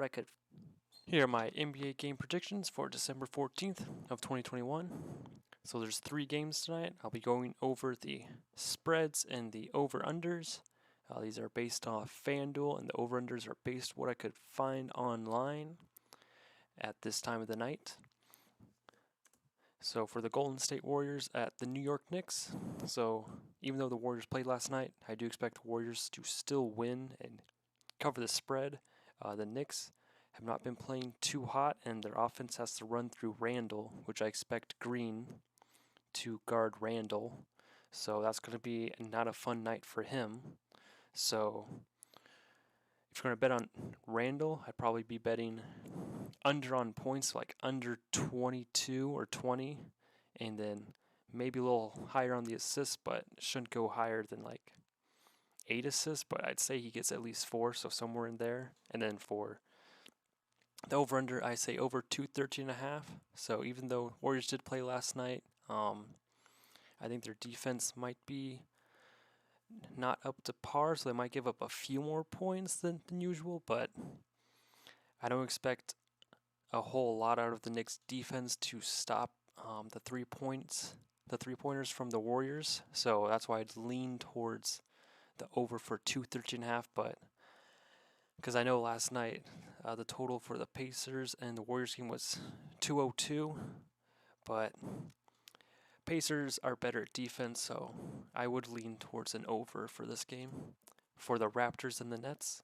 what I could. Here are my NBA game predictions for December 14th of 2021. So there's 3 games tonight. I'll be going over the spreads and the over-unders. These are based off FanDuel, and the over-unders are based what I could find online at this time of the night. So for the Golden State Warriors at the New York Knicks, so even though the Warriors played last night, I do expect the Warriors to still win and cover the spread. The Knicks have not been playing too hot, and their offense has to run through Randall, which I expect Green to guard Randall. So that's going to be not a fun night for him. So if you're going to bet on Randall, I'd probably be betting under on points, like under 22 or 20, and then maybe a little higher on the assists, but shouldn't go higher than like 8 assists, but I'd say he gets at least 4, so somewhere in there. And then for the over-under, I say over 213.5. So even though Warriors did play last night, I think their defense might be not up to par, so they might give up a few more points than usual, but I don't expect a whole lot out of the Knicks defense to stop the 3-pointers from the Warriors. So that's why I'd lean towards the over for 213.5, but because I know last night the total for the Pacers and the Warriors game was 202, but Pacers are better at defense, so I would lean towards an over for this game. For the Raptors and the Nets,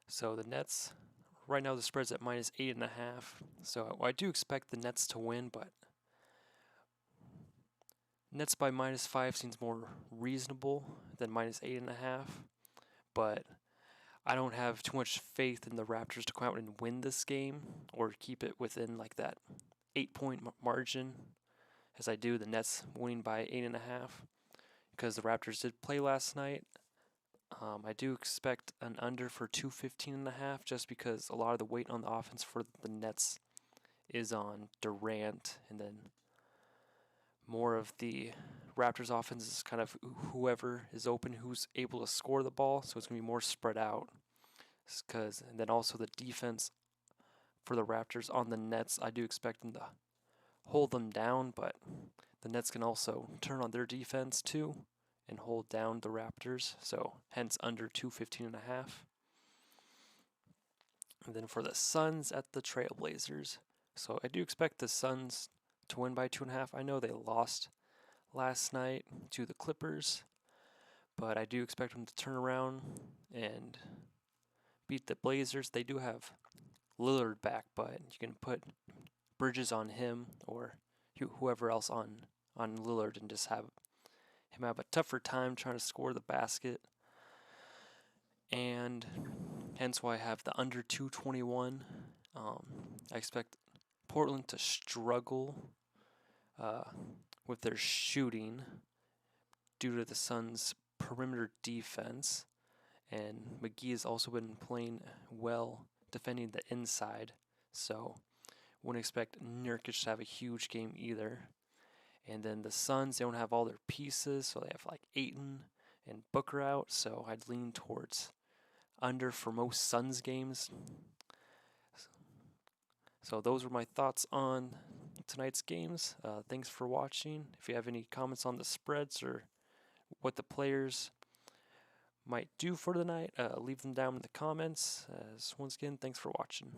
so the Nets, right now the spread's at -8.5, so I do expect the Nets to win, but Nets by -5 seems more reasonable than -8.5, but I don't have too much faith in the Raptors to come out and win this game or keep it within like that 8-point margin, as I do the Nets winning by 8.5, because the Raptors did play last night. I do expect an under for 215.5, just because a lot of the weight on the offense for the Nets is on Durant, and then more of the Raptors offense is kind of whoever is open, who's able to score the ball, so it's going to be more spread out. And then also the defense for the Raptors on the Nets, I do expect them to hold them down, but the Nets can also turn on their defense too and hold down the Raptors, so hence under 215.5. And then for the Suns at the Trailblazers, so I do expect the Suns to win by 2.5. I know they lost last night to the Clippers, but I do expect them to turn around and beat the Blazers. They do have Lillard back, but you can put Bridges on him or whoever else on Lillard and just have him have a tougher time trying to score the basket. And hence why I have the under 221. I expect Portland to struggle with their shooting due to the Suns' perimeter defense. And McGee has also been playing well defending the inside, so wouldn't expect Nurkic to have a huge game either. And then the Suns, they don't have all their pieces, so they have like Ayton and Booker out, so I'd lean towards under for most Suns games. So those were my thoughts on tonight's games. Thanks for watching. If you have any comments on the spreads or what the players might do for the night, leave them down in the comments. Once again, thanks for watching.